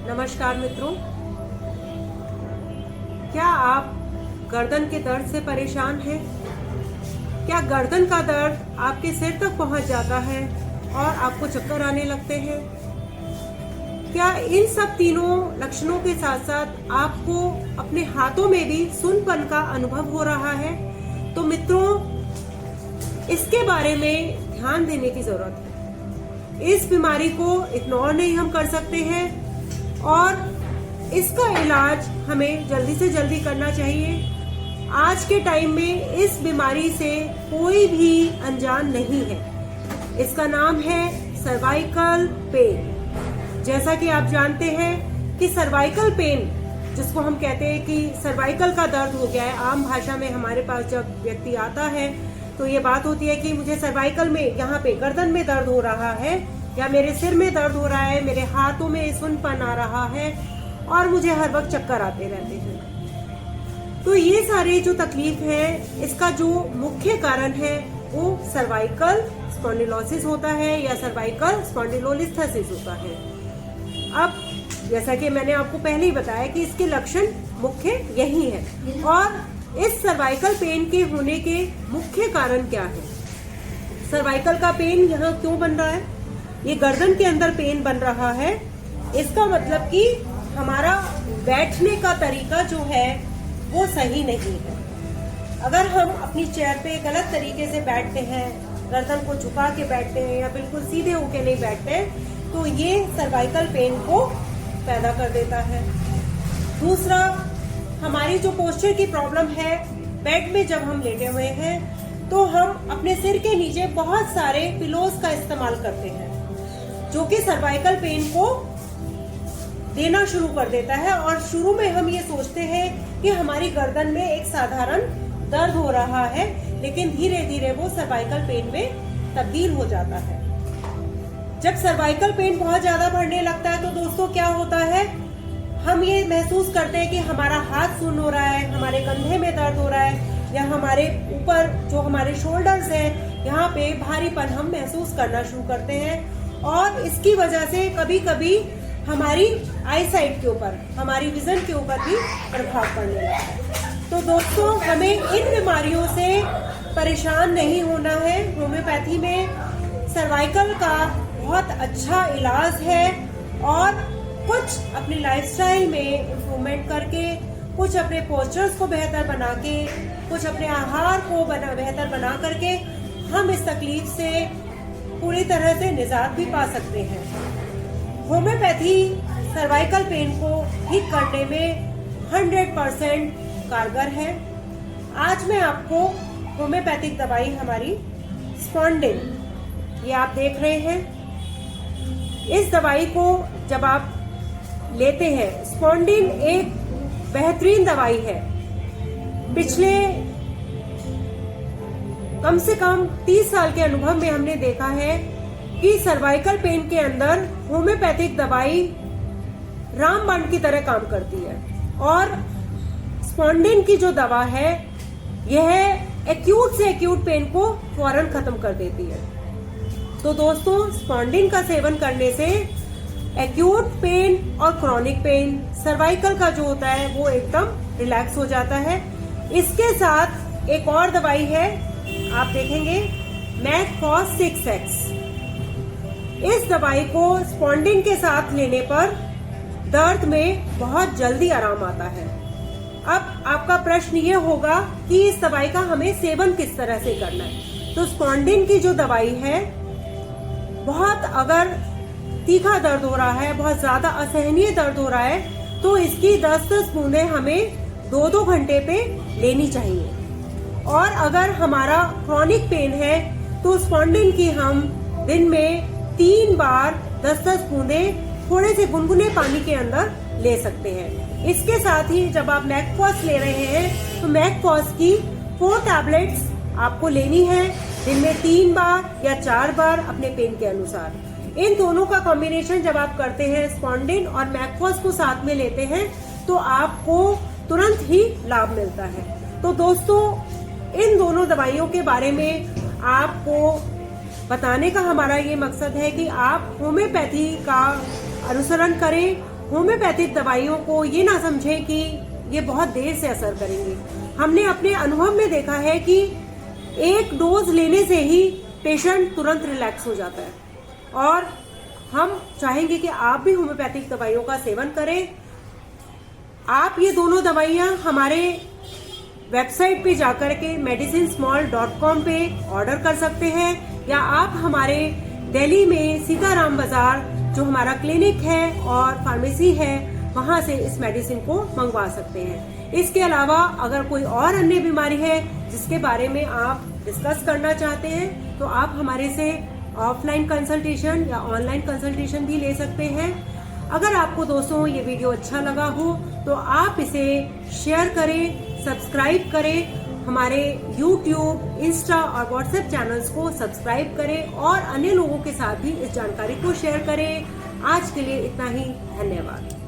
नमस्कार मित्रों, क्या आप गर्दन के दर्द से परेशान हैं? क्या गर्दन का दर्द आपके सिर तक पहुंच जाता है और आपको चक्कर आने लगते हैं? क्या इन सब तीनों लक्षणों के साथ साथ आपको अपने हाथों में भी सुन्नपन का अनुभव हो रहा है? तो मित्रों, इसके बारे में ध्यान देने की जरूरत है। इस बीमारी को इग्नोर नहीं हम कर सकते हैं और इसका इलाज हमें जल्दी से जल्दी करना चाहिए। आज के टाइम में इस बीमारी से कोई भी अनजान नहीं है। इसका नाम है सर्वाइकल पेन। जैसा कि आप जानते हैं कि सर्वाइकल पेन, जिसको हम कहते हैं कि सर्वाइकल का दर्द हो गया है, आम भाषा में हमारे पास जब व्यक्ति आता है तो ये बात होती है कि मुझे सर्वाइकल में, यहाँ पे गर्दन में दर्द हो रहा है, या मेरे सिर में दर्द हो रहा है, मेरे हाथों में सुन्नपन आ रहा है और मुझे हर वक्त चक्कर आते रहते हैं। तो ये सारे जो तकलीफ है, इसका जो मुख्य कारण है वो सर्वाइकल स्पॉन्डिलोसिस होता है या सर्वाइकल स्पॉन्डिलोलिस्थेसिस होता है। अब जैसा कि मैंने आपको पहले ही बताया कि इसके लक्षण मुख्य यही है। और इस सर्वाइकल पेन के होने के मुख्य कारण क्या है? सर्वाइकल का पेन यहाँ क्यों बन रहा है? ये गर्दन के अंदर पेन बन रहा है। इसका मतलब कि हमारा बैठने का तरीका जो है वो सही नहीं है। अगर हम अपनी चेयर पे गलत तरीके से बैठते हैं, गर्दन को झुका के बैठते हैं या बिल्कुल सीधे होके नहीं बैठते हैं, तो ये सर्वाइकल पेन को पैदा कर देता है। दूसरा, हमारी जो पोस्चर की प्रॉब्लम है, बेड में जब हम लेटे हुए हैं तो हम अपने सिर के नीचे बहुत सारे पिलोज का इस्तेमाल करते हैं, जो कि सर्वाइकल पेन को देना शुरू कर देता है। और शुरू में हम ये सोचते हैं कि हमारी गर्दन में एक साधारण दर्द हो रहा है, लेकिन धीरे धीरे वो सर्वाइकल पेन में तब्दील हो जाता है। जब सर्वाइकल पेन बहुत ज्यादा बढ़ने लगता है तो दोस्तों क्या होता है, हम ये महसूस करते हैं कि हमारा हाथ सुन्न हो रहा है, हमारे कंधे में दर्द हो रहा है, या हमारे ऊपर जो हमारे शोल्डर्स हैं, यहाँ पे भारीपन हम महसूस करना शुरू करते हैं। और इसकी वजह से कभी कभी हमारी आई साइट के ऊपर, हमारी विजन के ऊपर भी प्रभाव पड़ने लगता है। तो दोस्तों, हमें इन बीमारियों से परेशान नहीं होना है। होम्योपैथी में सर्वाइकल का बहुत अच्छा इलाज है और कुछ अपनी लाइफस्टाइल में इम्प्रूवमेंट करके, कुछ अपने पोस्चर्स को बेहतर बना के, कुछ अपने आहार को बेहतर बना करके हम इस तकलीफ से पूरी तरह से निजात भी पा सकते हैं। होम्योपैथी सर्वाइकल पेन को ठीक करने में 100% कारगर है। आज मैं आपको होम्योपैथिक दवाई हमारी स्पॉन्डिन, ये आप देख रहे हैं, इस दवाई को जब आप लेते हैं, स्पॉन्डिन एक बेहतरीन दवाई है। पिछले कम से कम 30 साल के अनुभव में हमने देखा है कि सर्वाइकल पेन के अंदर होम्योपैथिक दवाई रामबाण की तरह काम करती है। और स्पॉन्डिन की जो दवा है, यह एक्यूट से एक्यूट पेन को फौरन खत्म कर देती है। तो दोस्तों, स्पॉन्डिन का सेवन करने से एक्यूट पेन और क्रॉनिक पेन, सर्वाइकल का जो होता है वो एकदम रिलैक्स हो जाता है। इसके साथ एक और दवाई है, आप देखेंगे, मैकफॉस 6X। इस दवाई को स्पॉन्डिन के साथ लेने पर दर्द में बहुत जल्दी आराम आता है। अब आपका प्रश्न ये होगा कि इस दवाई का हमें सेवन किस तरह से करना है। तो स्पॉन्डिन की जो दवाई है, बहुत अगर तीखा दर्द हो रहा है, बहुत ज्यादा असहनीय दर्द हो रहा है, तो इसकी 10-10 बूंदें हमें 2-2 घंटे पे लेनी चाहिए। और अगर हमारा क्रॉनिक पेन है तो स्पॉन्डिन की हम दिन में 3 बार 10-10 बूंदें थोड़े से गुनगुने पानी के अंदर ले सकते हैं। इसके साथ ही जब आप मैकफॉस ले रहे हैं तो मैकफॉस की 4 टैबलेट्स आपको लेनी है, दिन में 3 बार या 4 बार अपने पेन के अनुसार। इन दोनों का कॉम्बिनेशन जब आप करते हैं, स्पॉन्डिन और मैकफॉस को साथ में लेते हैं, तो आपको तुरंत ही लाभ मिलता है। तो दोस्तों, इन दोनों दवाइयों के बारे में आपको बताने का हमारा ये मकसद है कि आप होम्योपैथी का अनुसरण करें होम्योपैथिक दवाइयों को ये ना समझें कि ये बहुत देर से असर करेंगे। हमने अपने अनुभव में देखा है कि एक डोज लेने से ही पेशेंट तुरंत रिलैक्स हो जाता है और हम चाहेंगे कि आप भी होम्योपैथिक दवाइयों का सेवन करें। आप ये दोनों दवाइयां हमारे वेबसाइट पे जाकर के medicinesmall.com पे ऑर्डर कर सकते हैं या आप हमारे दिल्ली में सीताराम बाजार जो हमारा क्लिनिक है और फार्मेसी है वहां से इस मेडिसिन को मंगवा सकते हैं। इसके अलावा अगर कोई और अन्य बीमारी है जिसके बारे में आप डिस्कस करना चाहते हैं तो आप हमारे से ऑफलाइन कंसल्टेशन या ऑनलाइन कंसल्टेशन भी ले सकते हैं। अगर आपको दोस्तों ये वीडियो अच्छा लगा हो तो आप इसे शेयर करें, सब्सक्राइब करें, हमारे YouTube, इंस्टा और व्हाट्सएप चैनल्स को सब्सक्राइब करें और अन्य लोगों के साथ भी इस जानकारी को शेयर करें। आज के लिए इतना ही, धन्यवाद।